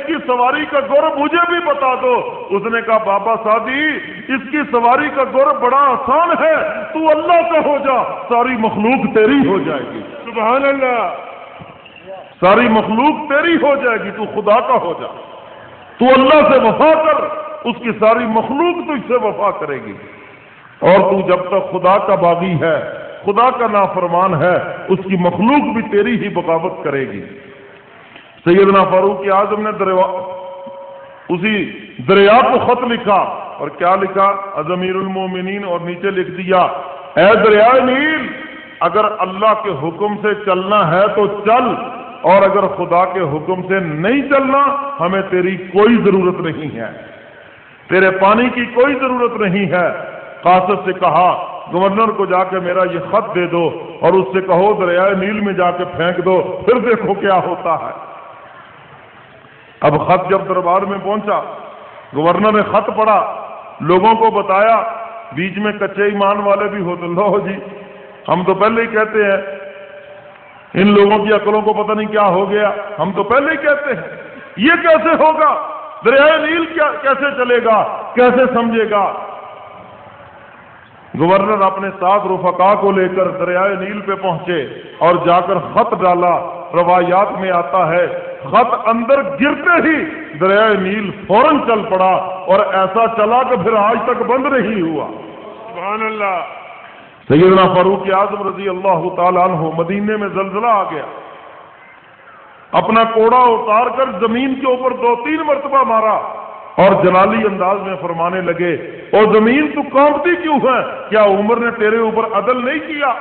اس کی سواری کا گر مجھے بھی بتا دو۔ اس نے کہا بابا سعدی اس کی سواری کا گر بڑا آسان ہے، تو اللہ کا ہو جا، ساری مخلوق تیری ہو جائے گی۔ سبحان اللہ، ساری مخلوق تیری ہو جائے گی، تو خدا کا ہو جا، تو اللہ سے وفا کر، اس کی ساری مخلوق تجھ سے وفا کرے گی۔ اور تو جب تک خدا کا باغی ہے، خدا کا نافرمان ہے، اس کی مخلوق بھی تیری ہی بغاوت کرے گی۔ سیدنا فاروق اعظم نے اسی دریا کو خط لکھا، اور کیا لکھا؟ امیر المومنین، اور نیچے لکھ دیا اے دریائے نیل، اگر اللہ کے حکم سے چلنا ہے تو چل، اور اگر خدا کے حکم سے نہیں چلنا ہمیں تیری کوئی ضرورت نہیں ہے، تیرے پانی کی کوئی ضرورت نہیں ہے۔ قاصد سے کہا گورنر کو جا کے میرا یہ خط دے دو، اور اس سے کہو دریائے نیل میں جا کے پھینک دو، پھر دیکھو کیا ہوتا ہے۔ اب خط جب دربار میں پہنچا، گورنر نے خط پڑھا، لوگوں کو بتایا، بیچ میں کچے ایمان والے بھی ہوتے، لو جی ہم تو پہلے ہی کہتے ہیں، ان لوگوں کی عقلوں کو پتہ نہیں کیا ہو گیا، ہم تو پہلے ہی کہتے ہیں یہ کیسے ہوگا، دریائے نیل کیسے چلے گا، کیسے سمجھے گا۔ گورنر اپنے ساتھ رفقا کو لے کر دریائے نیل پہ پہنچے اور جا کر خط ڈالا۔ روایات میں آتا ہے خط اندر گرتے ہی دریائے نیل فوراً چل پڑا، اور ایسا چلا کہ پھر آج تک بند نہیں ہوا۔ سبحان اللہ۔ سیدنا فاروق اعظم رضی اللہ تعالیٰ عنہ، مدینے میں زلزلہ آ گیا، اپنا کوڑا اتار کر زمین کے اوپر 2-3 مرتبہ مارا، اور جلالی انداز میں فرمانے لگے اور زمین تو کانپتی کیوں ہے، کیا عمر نے تیرے اوپر عدل نہیں کیا؟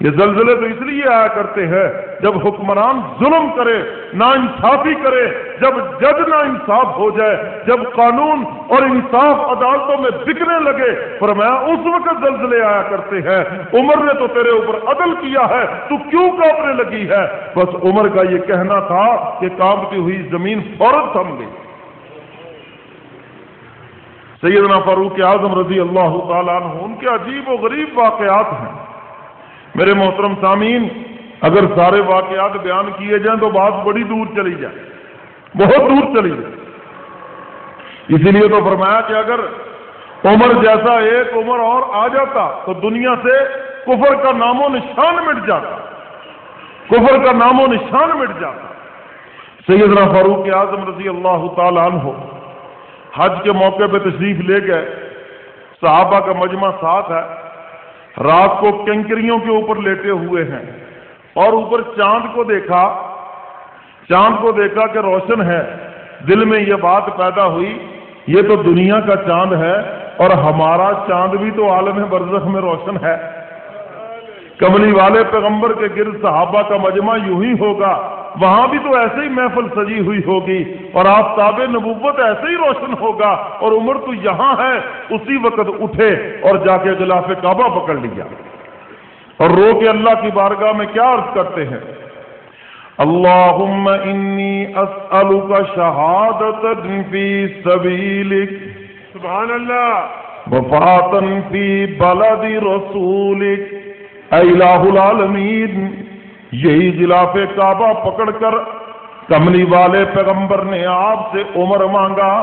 یہ زلزلے تو اس لیے آیا کرتے ہیں جب حکمران ظلم کرے، ناانصافی کرے، جب جج ناانصاف ہو جائے، جب قانون اور انصاف عدالتوں میں بکنے لگے، فرمایا اس وقت زلزلے آیا کرتے ہیں۔ عمر نے تو تیرے اوپر عدل کیا ہے، تو کیوں کانپنے لگی ہے؟ بس عمر کا یہ کہنا تھا کہ کانپتی ہوئی زمین فوراً تھم گئی۔ سیدنا فاروق اعظم رضی اللہ تعالیٰ عنہ، ان کے عجیب و غریب واقعات ہیں۔ میرے محترم سامعین، اگر سارے واقعات بیان کیے جائیں تو بات بڑی دور چلی جائے، بہت دور چلی جائے۔ اسی لیے تو فرمایا کہ اگر عمر جیسا ایک عمر اور آ جاتا تو دنیا سے کفر کا نام و نشان مٹ جاتا، کفر کا نام و نشان مٹ جاتا۔ سیدنا فاروق اعظم رضی اللہ تعالیٰ عنہ حج کے موقع پہ تشریف لے گئے، صحابہ کا مجمع ساتھ ہے، رات کو کنکریوں کے اوپر لیٹے ہوئے ہیں، اور اوپر چاند کو دیکھا کہ روشن ہے۔ دل میں یہ بات پیدا ہوئی یہ تو دنیا کا چاند ہے، اور ہمارا چاند بھی تو عالم برزخ میں روشن ہے۔ کملی والے پیغمبر کے گرد صحابہ کا مجمع یوں ہی ہوگا، وہاں بھی تو ایسے ہی محفل سجی ہوئی ہوگی، اور آفتاب نبوت ایسے ہی روشن ہوگا، اور عمر تو یہاں ہے۔ اسی وقت اٹھے اور جا کے غلاف کعبہ پکڑ لیا، اور رو کے اللہ کی بارگاہ میں کیا عرض کرتے ہیں؟ اللہم انی اسألک شہادت فی سبیلک، سبحان اللہ، وفاتا فی بلد رسولک، اے الہ العالمین۔ یہی غلاف کعبہ پکڑ کر کملی والے پیغمبر نے آپ سے عمر مانگا،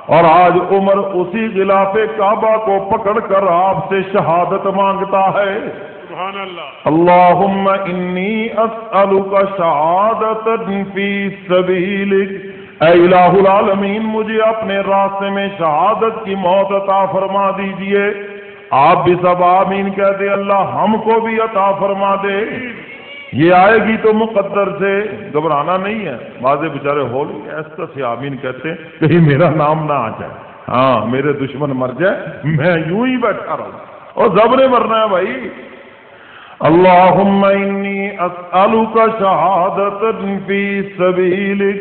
اور آج عمر اسی غلاف کعبہ کو پکڑ کر آپ سے شہادت مانگتا ہے۔ سبحان اللہ۔ اللہم انی اسألک شہادت فی سبیلک، اے الہ العالمین مجھے اپنے راستے میں شہادت کی موت عطا فرما دیجئے۔ آپ بھی سب آمین کہتے، اللہ ہم کو بھی عطا فرما دے۔ یہ آئے گی تو مقدر سے، گھبرانا نہیں ہے۔ بعض بیچارے ہو لیں ایسا سے آمین کہتے ہیں کہیں میرا نام نہ آ جائے، ہاں میرے دشمن مر جائے، میں یوں ہی بیٹھا رہوں، اور سب نے مرنا ہے بھائی۔ اللہم انی اسألک شہادت فی سبیلک،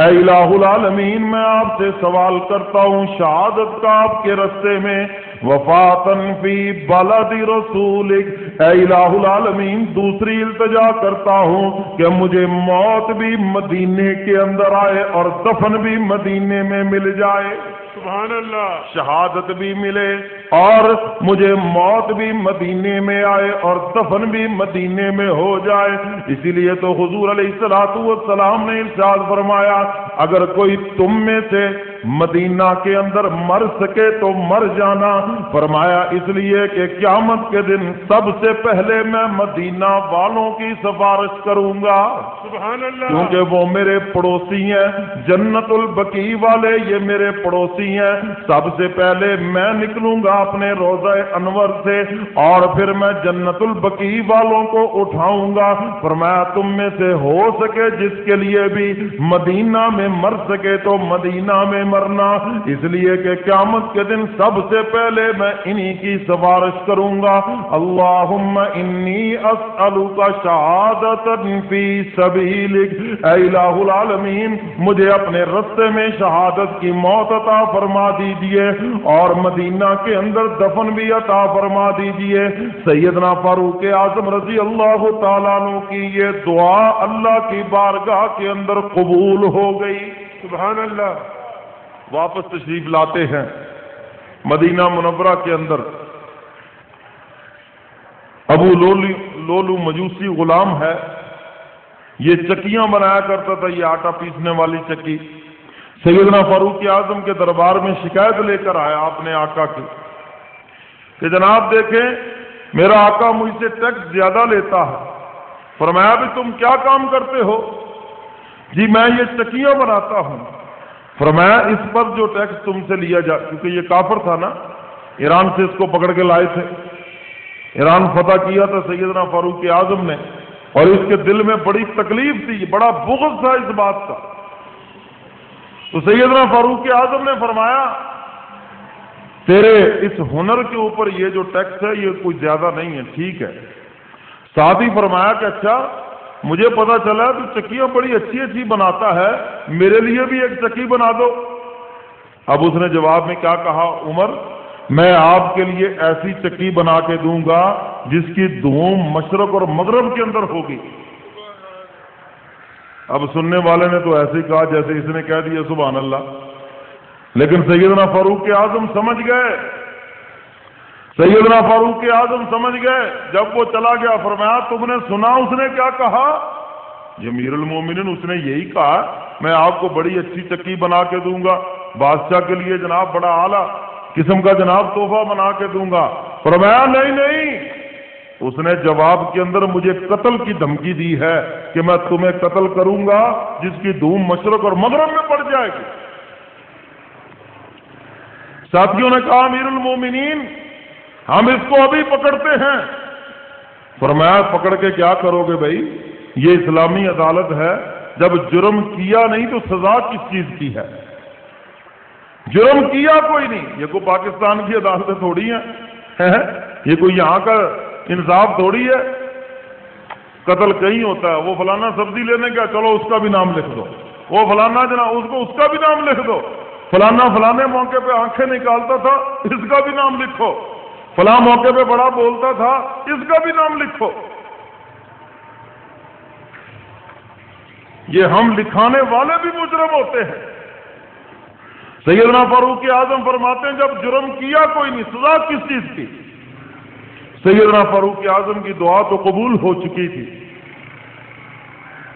اے الہ العالمین میں آپ سے سوال کرتا ہوں شہادت کا آپ کے رستے میں، وفاتن فی بلد رسولک، اے الہ العالمین دوسری التجا کرتا ہوں کہ مجھے موت بھی مدینے کے اندر آئے اور دفن بھی مدینے میں مل جائے۔ سبحان اللہ شہادت بھی ملے اور مجھے موت بھی مدینے میں آئے اور دفن بھی مدینے میں ہو جائے۔ اسی لیے تو حضور علیہ الصلوۃ والسلام نے ارشاد فرمایا اگر کوئی تم میں سے مدینہ کے اندر مر سکے تو مر جانا، فرمایا اس لیے کہ قیامت کے دن سب سے پہلے میں مدینہ والوں کی سفارش کروں گا، سبحان اللہ کیونکہ وہ میرے پڑوسی ہیں۔ جنت البقیع والے یہ میرے پڑوسی ہیں، سب سے پہلے میں نکلوں گا اپنے روضہ انور سے اور پھر میں جنت البقیع والوں کو اٹھاؤں گا۔ فرمایا تم میں سے ہو سکے جس کے لیے بھی مدینہ میں مر سکے تو مدینہ میں مرنا، اس لیے کہ قیامت کے دن سب سے پہلے میں انہی کی سفارش کروں گا۔ اللہم انی اسألک شہادت فی سبیلک، اے الہ العالمین مجھے اپنے رستے میں شہادت کی موت عطا فرما دیجئے اور مدینہ کے اندر دفن بھی عطا فرما دیجئے۔ سیدنا فاروق اعظم رضی اللہ تعالیٰ عنہ کی یہ دعا اللہ کی بارگاہ کے اندر قبول ہو گئی۔ سبحان اللہ واپس تشریف لاتے ہیں مدینہ منورہ کے اندر۔ ابو لولو مجوسی غلام ہے، یہ چکیاں بنایا کرتا تھا، یہ آٹا پیسنے والی چکی۔ سیدنا فاروق اعظم کے دربار میں شکایت لے کر آیا اپنے آقا کی کہ جناب دیکھیں میرا آقا مجھ سے ٹیکس زیادہ لیتا ہے۔ فرمایا بھی تم کیا کام کرتے ہو؟ جی میں یہ چکیاں بناتا ہوں۔ فرمایا اس پر جو ٹیکس تم سے لیا جا، کیونکہ یہ کافر تھا نا، ایران سے اس کو پکڑ کے لائے تھے، ایران فتح کیا تھا سیدنا فاروق اعظم نے، اور اس کے دل میں بڑی تکلیف تھی، بڑا بغض تھا اس بات کا۔ تو سیدنا فاروق اعظم نے فرمایا تیرے اس ہنر کے اوپر یہ جو ٹیکس ہے یہ کوئی زیادہ نہیں ہے، ٹھیک ہے۔ ساتھ ہی فرمایا کہ اچھا مجھے پتا چلا تو چکیاں بڑی اچھی اچھی بناتا ہے، میرے لیے بھی ایک چکی بنا دو۔ اب اس نے جواب میں کیا کہا، عمر میں آپ کے لیے ایسی چکی بنا کے دوں گا جس کی دھوم مشرق اور مغرب کے اندر ہوگی۔ اب سننے والے نے تو ایسے ہی کہا جیسے اس نے کہہ دیا سبحان اللہ، لیکن سیدنا فاروق اعظم سمجھ گئے، سیدنا فاروق اعظم سمجھ گئے۔ جب وہ چلا گیا فرمایا تم نے سنا اس نے کیا کہا؟ یہ امیر المومنین اس نے یہی کہا میں آپ کو بڑی اچھی چکی بنا کے دوں گا، بادشاہ کے لیے جناب بڑا اعلیٰ قسم کا جناب تحفہ بنا کے دوں گا۔ فرمایا نہیں نہیں، اس نے جواب کے اندر مجھے قتل کی دھمکی دی ہے کہ میں تمہیں قتل کروں گا جس کی دھوم مشرق اور مغرب میں پڑ جائے گی۔ ساتھیوں نے کہا امیر المومنین ہم اس کو ابھی پکڑتے ہیں۔ فرمایا پکڑ کے کیا کرو گے بھائی، یہ اسلامی عدالت ہے، جب جرم کیا نہیں تو سزا کس چیز کی ہے؟ جرم کیا کوئی نہیں، یہ کوئی پاکستان کی عدالتیں تھوڑی ہیں، یہ کوئی یہاں کا انصاف تھوڑی ہے۔ قتل کہیں ہوتا ہے، وہ فلانا سبزی لینے کا چلو اس کا بھی نام لکھ دو، وہ فلانا جناب اس کا بھی نام لکھ دو، فلانا فلانے موقع پہ آنکھیں نکالتا تھا اس کا بھی نام لکھو، فلاں موقع پہ بڑا بولتا تھا اس کا بھی نام لکھو۔ یہ ہم لکھانے والے بھی مجرم ہوتے ہیں۔ سیدنا فاروق اعظم فرماتے ہیں جب جرم کیا کوئی نہیں، سزا کس چیز کی؟ سیدنا فاروق اعظم کی دعا تو قبول ہو چکی تھی،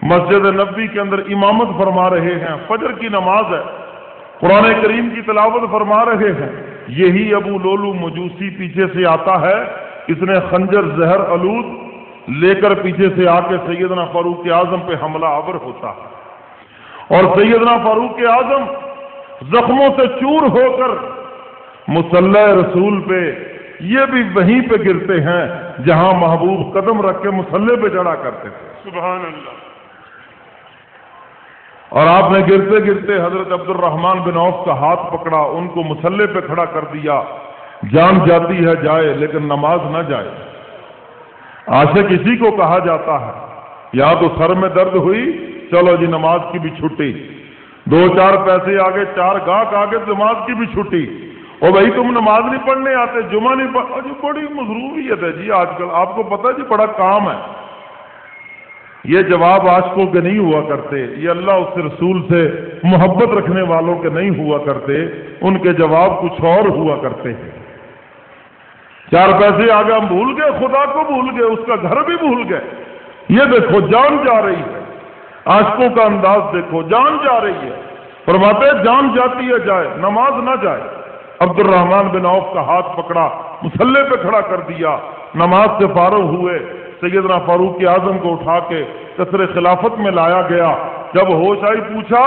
مسجد نبوی کے اندر امامت فرما رہے ہیں، فجر کی نماز ہے، قرآن کریم کی تلاوت فرما رہے ہیں، یہی ابو لولو مجوسی پیچھے سے آتا ہے، اس نے خنجر زہر آلود لے کر پیچھے سے آ کے سیدنا فاروق اعظم پہ حملہ آور ہوتا ہے، اور سیدنا فاروق اعظم زخموں سے چور ہو کر مصلی رسول پہ یہ بھی وہیں پہ گرتے ہیں جہاں محبوب قدم رکھ کے مصلی پہ چڑھا کرتے تھے۔ سبحان اللہ۔ اور آپ نے گرتے گرتے حضرت عبد الرحمن بن عوف کا ہاتھ پکڑا، ان کو مصلی پہ کھڑا کر دیا۔ جان جاتی ہے جائے لیکن نماز نہ جائے۔ عاشق اسی کو کہا جاتا ہے، یا تو سر میں درد ہوئی چلو جی نماز کی بھی چھٹی، دو چار پیسے آگے، چار گاہک آگے، نماز کی بھی چھٹی۔ اور بھائی تم نماز نہیں پڑھنے آتے، جمعہ نہیں پڑھ، جی بڑی مصروفیت ہے جی آج کل، آپ کو پتہ جی بڑا کام ہے۔ یہ جواب عاشقوں کے نہیں ہوا کرتے، یہ اللہ اس رسول سے محبت رکھنے والوں کے نہیں ہوا کرتے، ان کے جواب کچھ اور ہوا کرتے ہیں۔ 4 پیسے آگے ہم بھول گئے، خدا کو بھول گئے، اس کا گھر بھی بھول گئے۔ یہ دیکھو جان جا رہی ہے، عاشقوں کا انداز دیکھو، جان جا رہی ہے، فرماتے ہیں جان جاتی ہے جائے، نماز نہ جائے۔ عبد الرحمن بن عوف کا ہاتھ پکڑا، مصلے پہ کھڑا کر دیا، نماز سے فارغ ہوئے، سیدنا فاروق اعظم کو اٹھا کے قصر خلافت میں لایا گیا۔ جب ہوش آئی پوچھا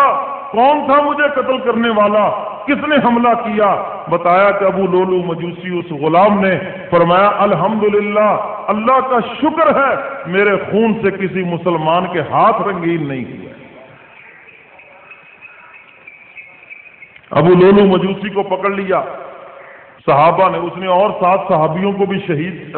کون تھا مجھے قتل کرنے والا، کس نے حملہ کیا؟ بتایا کہ ابو لولو مجوسی اس غلام نے۔ فرمایا الحمدللہ، اللہ کا شکر ہے میرے خون سے کسی مسلمان کے ہاتھ رنگین نہیں ہوئے۔ ابو لولو مجوسی کو پکڑ لیا صحابہ نے، اس نے اور 7 صحابیوں کو بھی شہید